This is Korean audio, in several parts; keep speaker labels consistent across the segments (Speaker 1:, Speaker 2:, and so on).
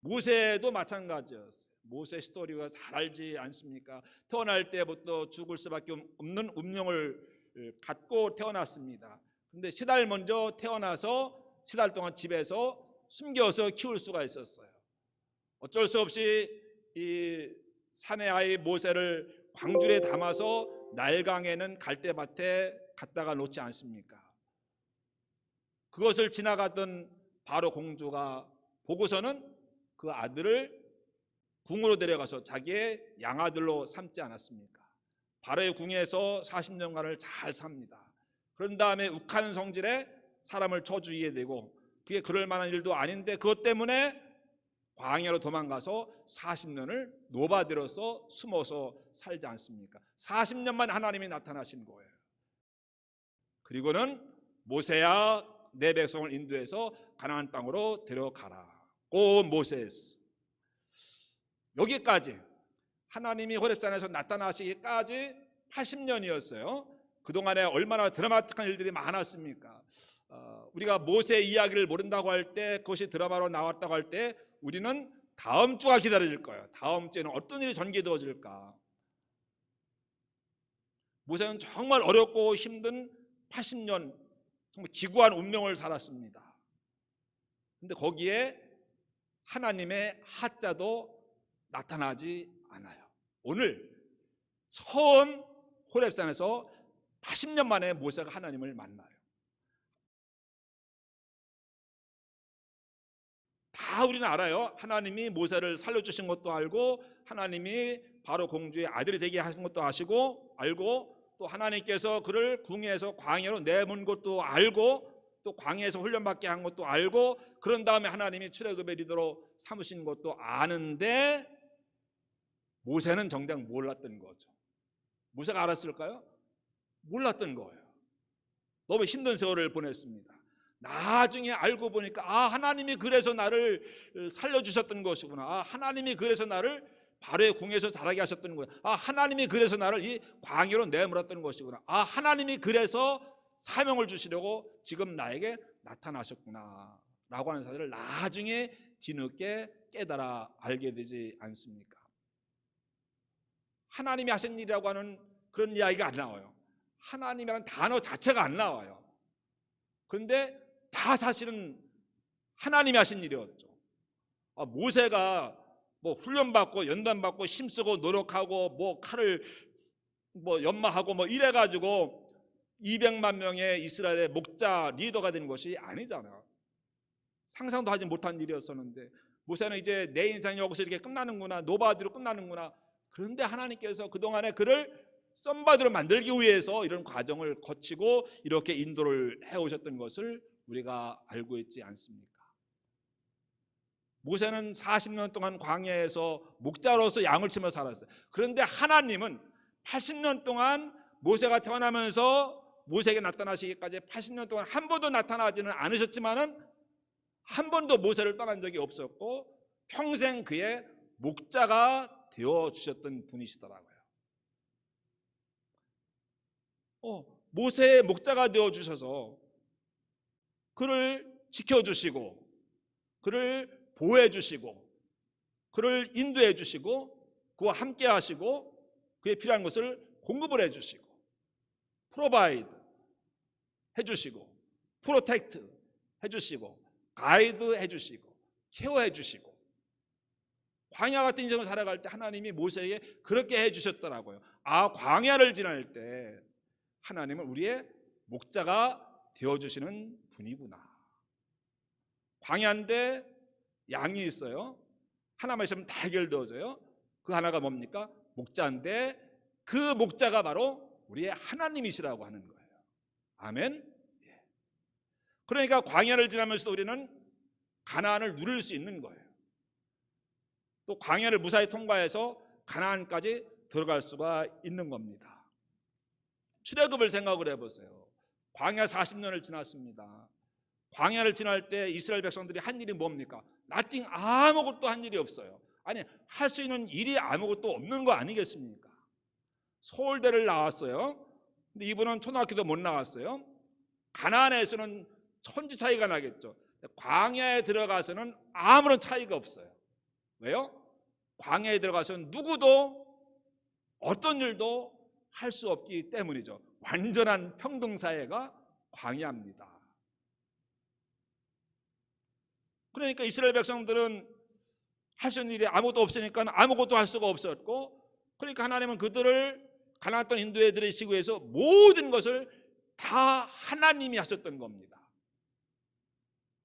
Speaker 1: 모세도 마찬가지였어요. 모세 스토리가 잘 알지 않습니까? 태어날 때부터 죽을 수밖에 없는 운명을 갖고 태어났습니다. 그런데 3달 먼저 태어나서 3달 동안 집에서 숨겨서 키울 수가 있었어요. 어쩔 수 없이 이 사내 아이 모세를 광주리에 담아서 날강에는 갈대밭에 갖다가 놓지 않습니까? 그것을 지나가던 바로 공주가 보고서는 그 아들을 궁으로 데려가서 자기의 양아들로 삼지 않았습니까? 바로의 궁에서 40년간을 잘 삽니다. 그런 다음에 욱하는 성질에 사람을 저주하게 되고, 그게 그럴 만한 일도 아닌데 그것 때문에 광야로 도망가서 40년을 노바들어서 숨어서 살지 않습니까? 40년만 하나님이 나타나신 거예요. 그리고는 모세야 내 백성을 인도해서 가나안 땅으로 데려가라. 오 모세스. 여기까지 하나님이 호렙산에서 나타나시기까지 80년이었어요. 그동안에 얼마나 드라마틱한 일들이 많았습니까? 우리가 모세 이야기를 모른다고 할 때, 그것이 드라마로 나왔다고 할 때 우리는 다음 주가 기다려질 거예요. 다음 주에는 어떤 일이 전개되어질까? 모세는 정말 어렵고 힘든 80년 정말 기구한 운명을 살았습니다. 그런데 거기에 하나님의 하자도 나타나지 않아요. 오늘 처음 호렙산에서 80년 만에 모세가 하나님을 만나요. 다 우리는 알아요. 하나님이 모세를 살려주신 것도 알고, 하나님이 바로 공주의 아들이 되게 하신 것도 아시고 알고, 또 하나님께서 그를 궁에서 광야로 내몬 것도 알고, 또 광야에서 훈련받게 한 것도 알고, 그런 다음에 하나님이 출애굽의 리더로 삼으신 것도 아는데 모세는 정작 몰랐던 거죠. 모세가 알았을까요? 몰랐던 거예요. 너무 힘든 세월을 보냈습니다. 나중에 알고 보니까 하나님이 그래서 나를 살려주셨던 것이구나. 하나님이 그래서 나를 바로의 궁에서 자라게 하셨던 거야. 하나님이 그래서 나를 이 광야로 내몰았던 것이구나. 하나님이 그래서 사명을 주시려고 지금 나에게 나타나셨구나 라고 하는 사실을 나중에 뒤늦게 깨달아 알게 되지 않습니까? 하나님이 하신 일이라고 하는 그런 이야기가 안 나와요. 하나님이라는 단어 자체가 안 나와요. 그런데 다 사실은 하나님이 하신 일이었죠. 모세가 뭐 훈련받고 연단받고 힘쓰고 노력하고 뭐 칼을 뭐 연마하고 뭐 이래가지고 200만 명의 이스라엘의 목자 리더가 된 것이 아니잖아요. 상상도 하지 못한 일이었었는데 모세는 이제 내 인생이 여기서 이렇게 끝나는구나, 노바디로 끝나는구나. 그런데 하나님께서 그동안에 그를 썸바디로 만들기 위해서 이런 과정을 거치고 이렇게 인도를 해오셨던 것을 우리가 알고 있지 않습니까? 모세는 40년 동안 광야에서 목자로서 양을 치며 살았어요. 그런데 하나님은 80년 동안 모세가 태어나면서 모세에게 나타나시기까지 80년 동안 한 번도 나타나지는 않으셨지만은 한 번도 모세를 떠난 적이 없었고 평생 그의 목자가 되어주셨던 분이시더라고요. 모세의 목자가 되어주셔서 그를 지켜주시고 그를 보호해주시고 그를 인도해주시고 그와 함께 하시고 그에 필요한 것을 공급을 해주시고 프로바이드 해주시고 프로텍트 해주시고 가이드 해주시고 케어해주시고 광야 같은 인생을 살아갈 때 하나님이 모세에게 그렇게 해주셨더라고요. 광야를 지날 때 하나님은 우리의 목자가 되어주시는 분이구나. 광야인데 양이 있어요. 하나만 있으면 다 해결되어져요. 그 하나가 뭡니까? 목자인데 그 목자가 바로 우리의 하나님이시라고 하는 거예요. 아멘. 그러니까 광야를 지나면서 우리는 가나안을 누릴 수 있는 거예요. 또 광야를 무사히 통과해서 가나안까지 들어갈 수가 있는 겁니다. 출애굽을 생각을 해보세요. 광야 40년을 지났습니다. 광야를 지날 때 이스라엘 백성들이 한 일이 뭡니까? nothing, 아무것도 한 일이 없어요. 아니, 할 수 있는 일이 아무것도 없는 거 아니겠습니까? 서울대를 나왔어요. 근데 이분은 초등학교도 못 나왔어요. 가나안에서는 천지 차이가 나겠죠. 광야에 들어가서는 아무런 차이가 없어요. 왜요? 광야에 들어가서 누구도 어떤 일도 할 수 없기 때문이죠. 완전한 평등사회가 광야입니다. 그러니까 이스라엘 백성들은 할 수 있는 일이 아무것도 없으니까 아무것도 할 수가 없었고, 그러니까 하나님은 그들을 가나안 땅 인도해 드리시기 위해서 모든 것을 다 하나님이 하셨던 겁니다.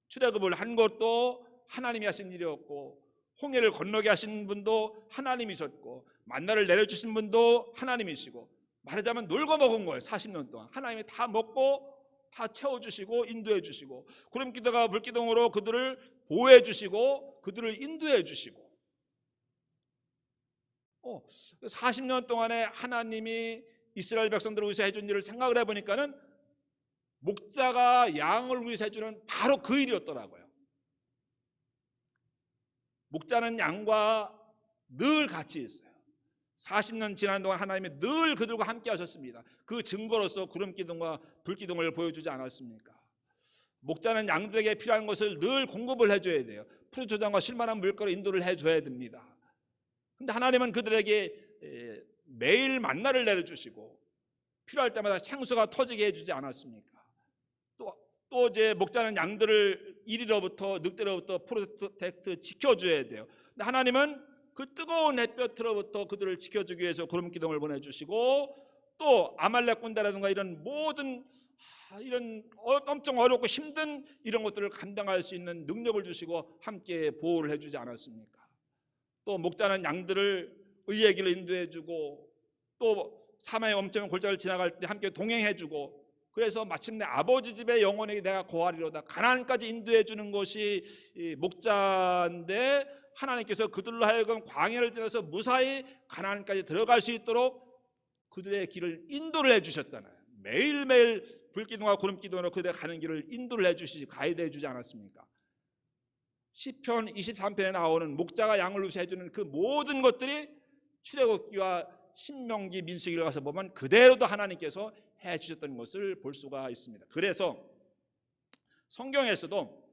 Speaker 1: 출애굽을 한 것도 하나님이 하신 일이었고, 홍해를 건너게 하신 분도 하나님이셨고, 만나를 내려주신 분도 하나님이시고, 말하자면 놀고 먹은 거예요. 40년 동안 하나님이 다 먹고 다 채워주시고 인도해 주시고, 구름기둥과 불기둥으로 그들을 보호해 주시고 그들을 인도해 주시고, 40년 동안에 하나님이 이스라엘 백성들을 위해서 해준 일을 생각을 해보니까는 목자가 양을 위해서 해주는 바로 그 일이었더라고요. 목자는 양과 늘 같이 있어요. 40년 지난 동안 하나님이 늘 그들과 함께 하셨습니다. 그 증거로서 구름기둥과 불기둥을 보여주지 않았습니까? 목자는 양들에게 필요한 것을 늘 공급을 해줘야 돼요. 푸르초장과 실만한 물가로 인도를 해줘야 됩니다. 그런데 하나님은 그들에게 매일 만나를 내려주시고 필요할 때마다 생수가 터지게 해주지 않았습니까? 또 이제 목자는 양들을 이리로부터 늑대로부터 프로텍트 지켜줘야 돼요. 근데 하나님은 그 뜨거운 햇볕으로부터 그들을 지켜주기 위해서 구름기둥을 보내주시고, 또 아말렉 군대라든가 이런 모든 이런 엄청 어렵고 힘든 이런 것들을 감당할 수 있는 능력을 주시고 함께 보호를 해주지 않았습니까? 또 목자는 양들을 의의 길로 인도해주고, 또 사마의 엄청난 골짜기를 지나갈 때 함께 동행해주고, 그래서 마침내 아버지 집의 영혼에게 내가 거하리로다, 가나안까지 인도해주는 것이 목자인데, 하나님께서 그들로 하여금 광야를 지나서 무사히 가나안까지 들어갈 수 있도록 그들의 길을 인도를 해주셨잖아요. 매일매일 불기둥과 구름기둥으로 그들의 가는 길을 인도를 해주시지, 가이드 해주지 않았습니까? 시편 23편에 나오는 목자가 양을 위해서 해주는 그 모든 것들이 출애굽기와 신명기, 민수기를 가서 보면 그대로도 하나님께서 해주셨던 것을 볼 수가 있습니다. 그래서 성경에서도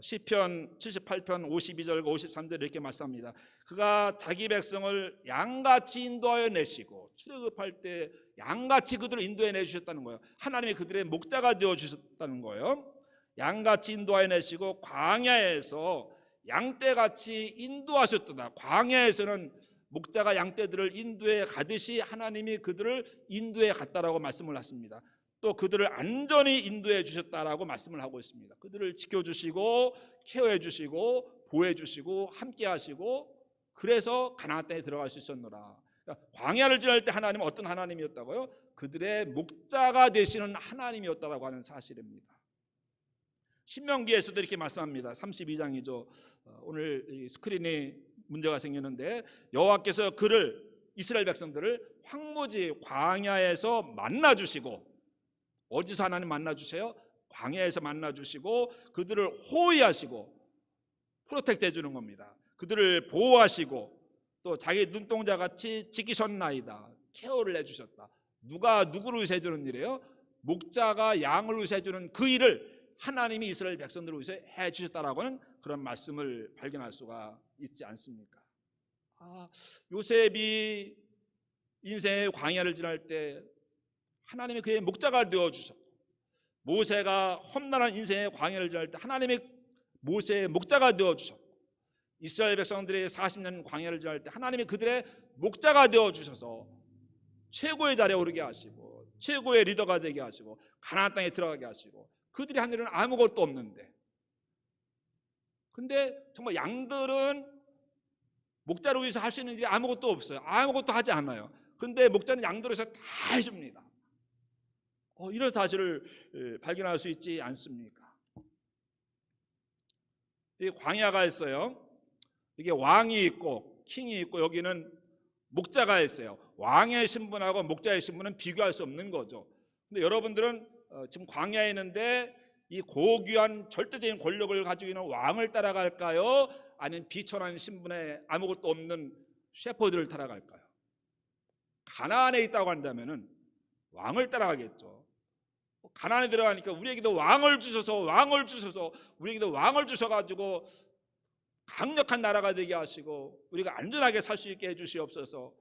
Speaker 1: 시편 78편 52절과 53절 이렇게 말씀합니다. 그가 자기 백성을 양같이 인도하여 내시고, 출애굽할 때 양같이 그들을 인도해 내주셨다는 거예요. 하나님이 그들의 목자가 되어 주셨다는 거예요. 양같이 인도하여 내시고 광야에서 양떼같이 인도하셨도다. 광야에서는 목자가 양떼들을 인도해 가듯이 하나님이 그들을 인도해 갔다라고 말씀을 하십니다. 또 그들을 안전히 인도해 주셨다라고 말씀을 하고 있습니다. 그들을 지켜주시고 케어해 주시고 보호해 주시고 함께 하시고, 그래서 가나안 땅에 들어갈 수 있었노라. 그러니까 광야를 지날 때 하나님은 어떤 하나님이었다고요? 그들의 목자가 되시는 하나님이었다라고 하는 사실입니다. 신명기에서도 이렇게 말씀합니다. 32장이죠. 오늘 이 스크린이 문제가 생기는데, 여호와께서 그를, 이스라엘 백성들을 황무지 광야에서 만나 주시고, 어디서 하나님 만나 주세요? 광야에서 만나 주시고 그들을 호위하시고 프로텍트 해주는 겁니다. 그들을 보호하시고 또 자기 눈동자 같이 지키셨나이다. 케어를 해주셨다. 누가 누구를 위해서 해주는 일이에요? 목자가 양을 위해서 해주는 그 일을 하나님이 이스라엘 백성들을 위해서 해주셨다라고는 그런 말씀을 발견할 수가 있지 않습니까? 요셉이 인생의 광야를 지날 때 하나님이 그의 목자가 되어주셨고, 모세가 험난한 인생의 광야를 지날 때 하나님이 모세의 목자가 되어주셨고, 이스라엘 백성들의 40년 광야를 지날 때 하나님이 그들의 목자가 되어주셔서 최고의 자리에 오르게 하시고 최고의 리더가 되게 하시고 가나안 땅에 들어가게 하시고, 그들이 한 일은 아무것도 없는데, 근데 정말 양들은 목자를 위해서 할 수 있는 일이 아무것도 없어요. 아무것도 하지 않아요. 그런데 목자는 양들을 위해서 다 해줍니다. 이런 사실을 발견할 수 있지 않습니까? 이 광야가 있어요. 이게 왕이 있고 킹이 있고 여기는 목자가 있어요. 왕의 신분하고 목자의 신분은 비교할 수 없는 거죠. 근데 여러분들은 지금 광야에 있는데 이 고귀한 절대적인 권력을 가지고 있는 왕을 따라갈까요? 아니면 비천한 신분에 아무것도 없는 셰퍼드를 따라갈까요? 가나안에 있다고 한다면은 왕을 따라가겠죠. 가나안에 들어가니까 우리에게도 왕을 주셔서 우리에게도 왕을 주셔가지고 강력한 나라가 되게 하시고 우리가 안전하게 살 수 있게 해주시옵소서.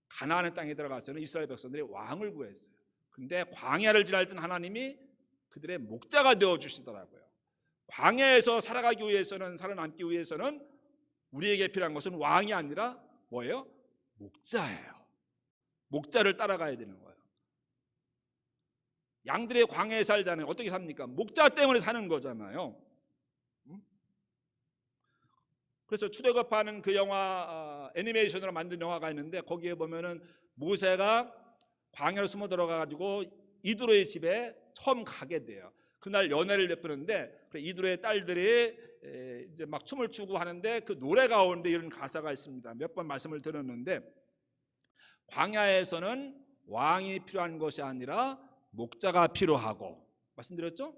Speaker 1: 가나안의 땅에 들어가서는 이스라엘 백성들이 왕을 구했어요. 근데 광야를 지날 땐 하나님이 그들의 목자가 되어주시더라고요. 광야에서 살아가기 위해서는, 살아남기 위해서는 우리에게 필요한 것은 왕이 아니라 뭐예요? 목자예요. 목자를 따라가야 되는 거예요. 양들의 광야에 살자는 어떻게 삽니까? 목자 때문에 사는 거잖아요. 그래서 출애굽하는 그 영화, 애니메이션으로 만든 영화가 있는데 거기에 보면은 모세가 광야로 숨어 들어가가지고 이드로의 집에 처음 가게 돼요. 그날 연회를 베푸는데 이드로의 딸들이 이제 막 춤을 추고 하는데 그 노래 가운데 이런 가사가 있습니다. 몇 번 말씀을 드렸는데, 광야에서는 왕이 필요한 것이 아니라 목자가 필요하고, 말씀드렸죠?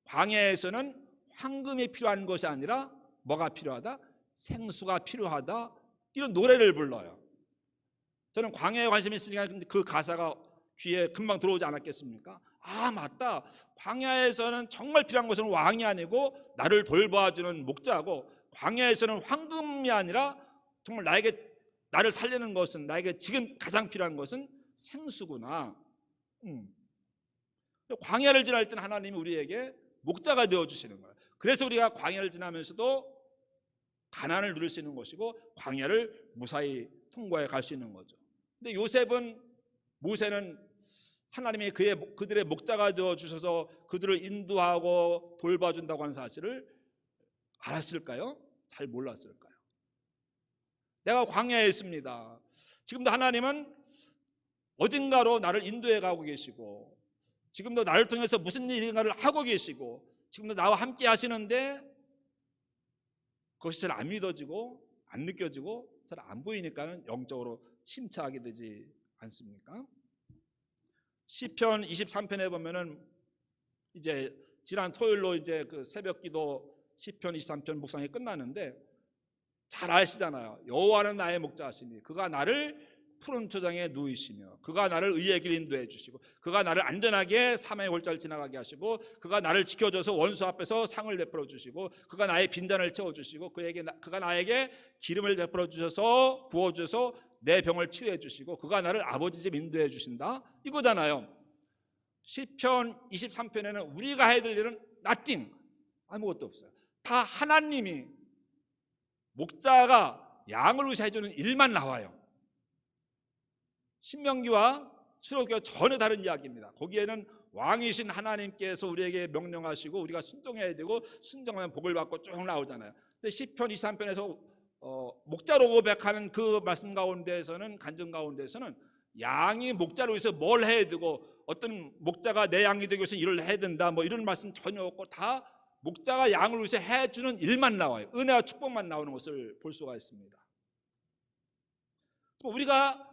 Speaker 1: 광야에서는 황금이 필요한 것이 아니라 뭐가 필요하다? 생수가 필요하다. 이런 노래를 불러요. 저는 광야에 관심이 있으니까 그 가사가 귀에 금방 들어오지 않았겠습니까? 아, 맞다. 광야에서는 정말 필요한 것은 왕이 아니고 나를 돌봐주는 목자고, 광야에서는 황금이 아니라 정말 나를 살리는 것은, 나에게 지금 가장 필요한 것은 생수구나. 광야를 지날 때는 하나님이 우리에게 목자가 되어주시는 거예요. 그래서 우리가 광야를 지나면서도 가난을 누릴 수 있는 것이고 광야를 무사히 통과해 갈 수 있는 거죠. 근데 모세는 하나님이 그들의 목자가 되어주셔서 그들을 인도하고 돌봐준다고 하는 사실을 알았을까요? 잘 몰랐을까요? 내가 광야에 있습니다. 지금도 하나님은 어딘가로 나를 인도해 가고 계시고, 지금도 나를 통해서 무슨 일인가를 하고 계시고, 지금도 나와 함께 하시는데 그것이 잘 안 믿어지고 안 느껴지고 잘 안 보이니까는 영적으로 침체하게 되지 않습니까? 시편 23편에 보면은 이제 지난 토요일로 이제 그 새벽기도 시편 23편 묵상이 끝나는데, 잘 아시잖아요. 여호와는 나의 목자시니 그가 나를 푸른 초장에 누이시며 그가 나를 의의 길 인도해 주시고 그가 나를 안전하게 사망의 골짜기를 지나가게 하시고 그가 나를 지켜줘서 원수 앞에서 상을 베풀어 주시고 그가 나의 빈잔을 채워 주시고 그가 나에게 기름을 베풀어 주셔서 부어 주셔서 내 병을 치유해 주시고 그가 나를 아버지 집 인도해 주신다, 이거잖아요. 시편 23편에는 우리가 해야 될 일은 nothing, 아무것도 없어요. 다 하나님이 목자가 양을 위해서 해주는 일만 나와요. 신명기와 출애굽기와 전혀 다른 이야기입니다. 거기에는 왕이신 하나님께서 우리에게 명령하시고 우리가 순종해야 되고 순종하면 복을 받고 쭉 나오잖아요. 근데 시편 23편에서 목자로 고백하는 그 말씀 가운데에서는, 간증 가운데에서는 양이 목자로 위해서 뭘 해야 되고 어떤 목자가 내 양이 되기 위해서 일을 해야 된다 뭐 이런 말씀 전혀 없고 다 목자가 양을 위해서 해주는 일만 나와요. 은혜와 축복만 나오는 것을 볼 수가 있습니다. 우리가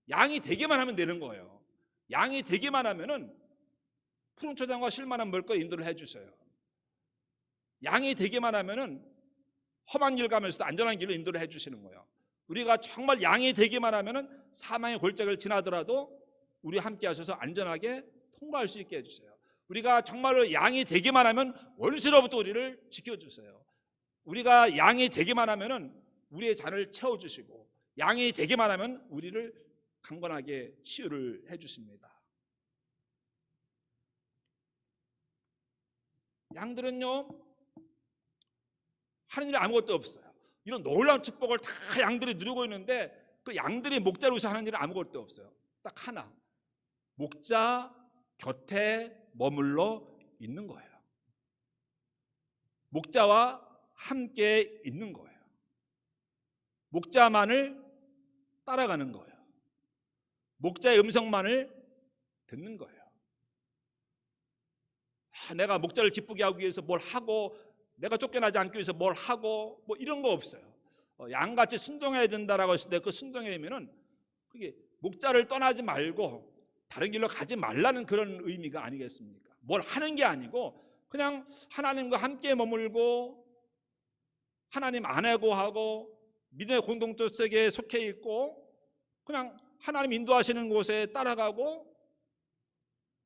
Speaker 1: 양이 되기만 하면 되는 거예요. 양이 되기만 하면은 푸른 초장과 실만한 물거리 인도를 해주셔요. 양이 되기만 하면은 험한 길 가면서도 안전한 길로 인도를 해주시는 거예요. 우리가 정말 양이 되기만 하면은 사망의 골짜기를 지나더라도 우리 함께 하셔서 안전하게 통과할 수 있게 해주세요. 우리가 정말로 양이 되기만 하면 원수로부터 우리를 지켜주세요. 우리가 양이 되기만 하면은 우리의 잔을 채워주시고, 양이 되기만 하면 우리를 강건하게 치유를 해주십니다. 양들은요 하는 일이 아무것도 없어요. 이런 놀라운 축복을 다 양들이 누리고 있는데 그 양들이 목자로서 하는 일은 아무것도 없어요. 딱 하나, 목자 곁에 머물러 있는 거예요. 목자와 함께 있는 거예요. 목자만을 따라가는 거예요. 목자의 음성만을 듣는 거예요. 내가 목자를 기쁘게 하기 위해서 뭘 하고, 내가 쫓겨나지 않기 위해서 뭘 하고, 뭐 이런 거 없어요. 양같이 순종해야 된다라고 했을 때 그 순종에 되면은 그게 목자를 떠나지 말고 다른 길로 가지 말라는 그런 의미가 아니겠습니까? 뭘 하는 게 아니고 그냥 하나님과 함께 머물고 하나님 안에 거하고 믿음의 공동체 속에 속해 있고 그냥 하나님 인도하시는 곳에 따라가고,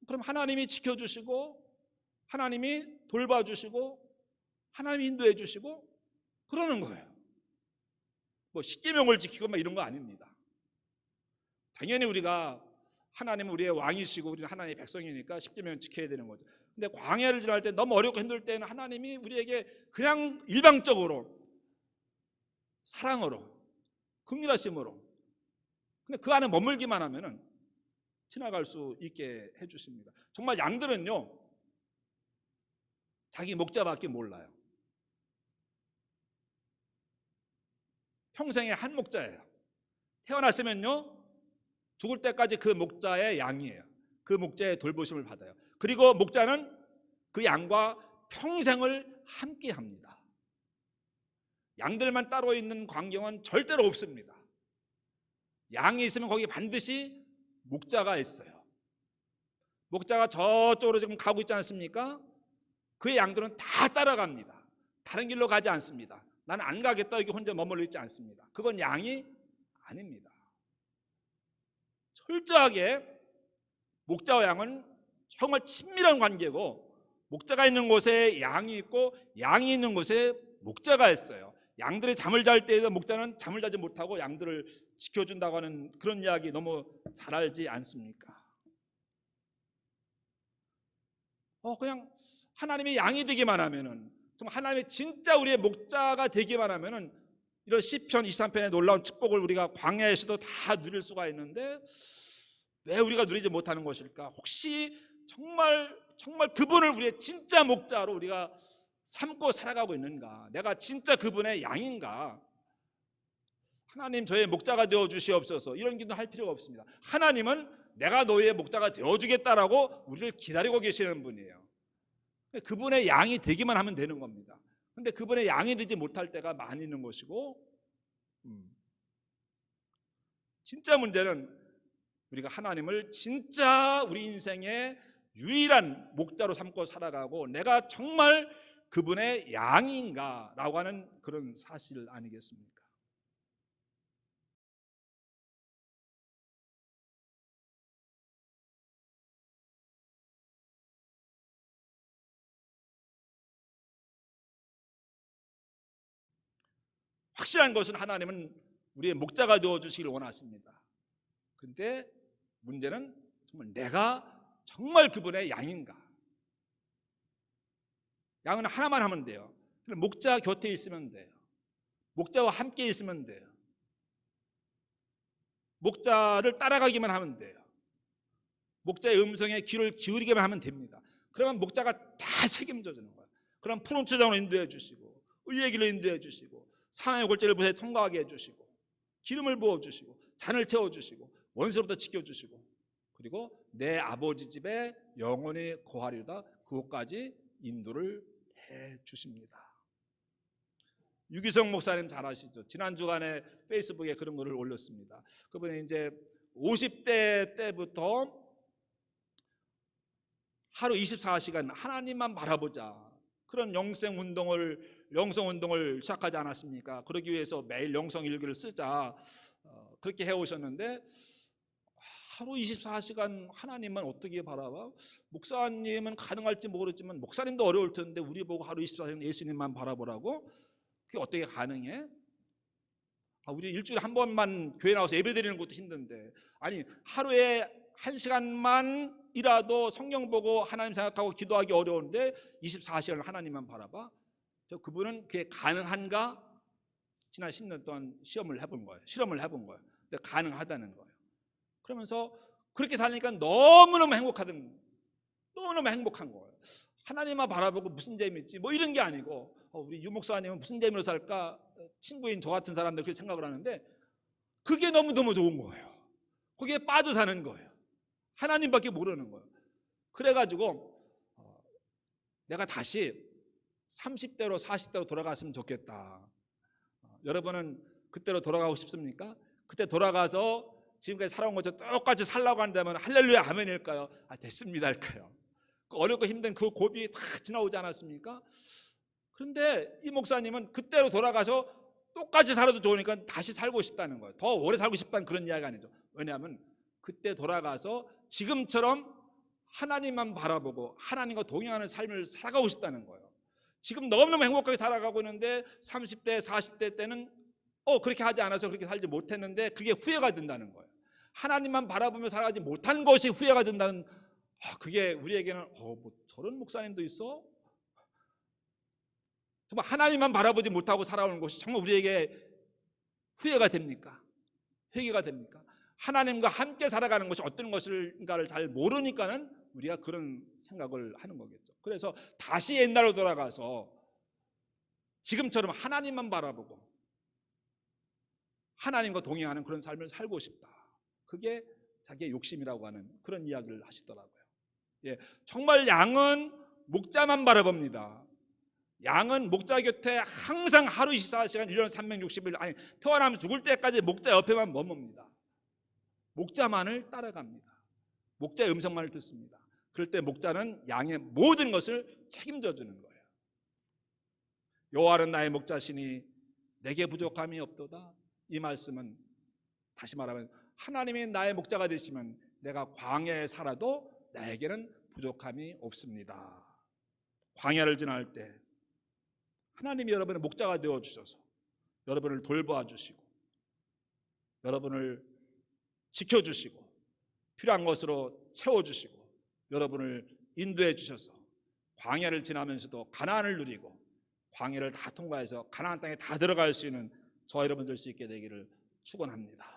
Speaker 1: 그럼 하나님이 지켜주시고 하나님이 돌봐주시고 하나님이 인도해 주시고 그러는 거예요. 뭐 십계명을 지키고 막 이런 거 아닙니다. 당연히 우리가 하나님은 우리의 왕이시고 우리는 하나님의 백성이니까 십계명을 지켜야 되는 거죠. 근데 광야를 지날 때 너무 어렵고 힘들 때는 하나님이 우리에게 그냥 일방적으로 사랑으로 긍휼하심으로 근데 그 안에 머물기만 하면은 지나갈 수 있게 해주십니다. 정말 양들은요 자기 목자밖에 몰라요. 평생에 한 목자예요. 태어났으면요 죽을 때까지 그 목자의 양이에요. 그 목자의 돌보심을 받아요. 그리고 목자는 그 양과 평생을 함께 합니다. 양들만 따로 있는 광경은 절대로 없습니다. 양이 있으면 거기 반드시 목자가 있어요. 목자가 저쪽으로 지금 가고 있지 않습니까? 그의 양들은 다 따라갑니다. 다른 길로 가지 않습니다. 나는 안 가겠다 여기 혼자 머물러 있지 않습니다. 그건 양이 아닙니다. 철저하게 목자와 양은 정말 친밀한 관계고 목자가 있는 곳에 양이 있고 양이 있는 곳에 목자가 있어요. 양들이 잠을 잘 때에도 목자는 잠을 자지 못하고 양들을 지켜준다고 하는 그런 이야기 너무 잘 알지 않습니까? 그냥 하나님의 양이 되기만 하면은 정말 하나님의 진짜 우리의 목자가 되기만 하면은 이런 시편 23편의 놀라운 축복을 우리가 광야에서도 다 누릴 수가 있는데 왜 우리가 누리지 못하는 것일까? 혹시 정말 그분을 우리의 진짜 목자로 우리가 삼고 살아가고 있는가? 내가 진짜 그분의 양인가? 하나님 저의 목자가 되어 주시옵소서 이런 기도 할 필요가 없습니다. 하나님은 내가 너의 목자가 되어 주겠다라고 우리를 기다리고 계시는 분이에요. 그분의 양이 되기만 하면 되는 겁니다. 근데 그분의 양이 되지 못할 때가 많이 있는 것이고 진짜 문제는 우리가 하나님을 진짜 우리 인생의 유일한 목자로 삼고 살아가고 내가 정말 그분의 양인가라고 하는 그런 사실 아니겠습니까? 확실한 것은 하나님은 우리의 목자가 되어주시길 원하십니다. 근데 문제는 정말 내가 정말 그분의 양인가? 양은 하나만 하면 돼요. 목자 곁에 있으면 돼요. 목자와 함께 있으면 돼요. 목자를 따라가기만 하면 돼요. 목자의 음성에 귀를 기울이기만 하면 됩니다. 그러면 목자가 다 책임져 주는 거예요. 그럼 푸른 초장으로 인도해 주시고 의의 길로 인도해 주시고 상하의 골짜기를 무사히 통과하게 해주시고 기름을 부어주시고 잔을 채워주시고 원수로부터 지켜주시고 그리고 내 아버지 집에 영원히 거하리로다 그곳까지 인도를 해주십니다. 유기성 목사님 잘 아시죠? 지난 주간에 페이스북에 그런 글을 올렸습니다. 그분이 이제 50대 때부터 하루 24시간 하나님만 바라보자 그런 영성 운동을 시작하지 않았습니까? 그러기 위해서 매일 영성 일기를 쓰자 그렇게 해오셨는데 하루 24시간 하나님만 어떻게 바라봐? 목사님은 가능할지 모르지만 목사님도 어려울 텐데 우리 보고 하루 24시간 예수님만 바라보라고? 그게 어떻게 가능해? 우리 일주일에 한 번만 교회 나와서 예배드리는 것도 힘든데 아니 하루에 1시간만이라도 성경 보고 하나님 생각하고 기도하기 어려운데 24시간을 하나님만 바라봐? 그분은 그게 가능한가? 지난 10년 동안 실험을 해본 거예요. 근데 가능하다는 거예요. 그러면서 그렇게 살니까 너무너무 행복한 거예요. 하나님만 바라보고 무슨 재미있지? 뭐 이런 게 아니고 우리 유 목사님은 무슨 재미로 살까? 친구인 저 같은 사람들 그렇게 생각을 하는데 그게 너무너무 좋은 거예요. 거기에 빠져 사는 거예요. 하나님밖에 모르는 거예요. 그래가지고 내가 다시 30대로 40대로 돌아갔으면 좋겠다. 여러분은 그때로 돌아가고 싶습니까? 그때 돌아가서 지금까지 살아온 것처럼 똑같이 살라고 한다면 할렐루야 아멘일까요? 됐습니다 할까요? 그 어렵고 힘든 그 고비 다 지나오지 않았습니까? 그런데 이 목사님은 그때로 돌아가서 똑같이 살아도 좋으니까 다시 살고 싶다는 거예요. 더 오래 살고 싶다는 그런 이야기가 아니죠. 왜냐하면 그때 돌아가서 지금처럼 하나님만 바라보고 하나님과 동행하는 삶을 살아가고 싶다는 거예요. 지금 너무너무 행복하게 살아가고 있는데 30대 40대 때는 그렇게 하지 않아서 그렇게 살지 못했는데 그게 후회가 된다는 거예요. 하나님만 바라보며 살아가지 못한 것이 후회가 된다는, 그게 우리에게는 뭐 저런 목사님도 있어? 정말 하나님만 바라보지 못하고 살아오는 것이 정말 우리에게 후회가 됩니까? 회개가 됩니까? 하나님과 함께 살아가는 것이 어떤 것인가를 잘 모르니까는 우리가 그런 생각을 하는 거겠죠. 그래서 다시 옛날로 돌아가서 지금처럼 하나님만 바라보고 하나님과 동행하는 그런 삶을 살고 싶다. 그게 자기의 욕심이라고 하는 그런 이야기를 하시더라고요. 예, 정말 양은 목자만 바라봅니다. 양은 목자 곁에 항상 하루 24시간 1년 360일, 아니 태어나면 죽을 때까지 목자 옆에만 머뭅니다. 목자만을 따라갑니다. 목자의 음성만을 듣습니다. 그럴 때 목자는 양의 모든 것을 책임져 주는 거예요. 여호와는 나의 목자시니 내게 부족함이 없도다. 이 말씀은 다시 말하면 하나님이 나의 목자가 되시면 내가 광야에 살아도 나에게는 부족함이 없습니다. 광야를 지날 때 하나님이 여러분의 목자가 되어주셔서 여러분을 돌보아 주시고 여러분을 지켜주시고 필요한 것으로 채워주시고 여러분을 인도해 주셔서 광야를 지나면서도 가나안을 누리고 광야를 다 통과해서 가나안 땅에 다 들어갈 수 있는 저와 여러분 될 수 있게 되기를 축원합니다.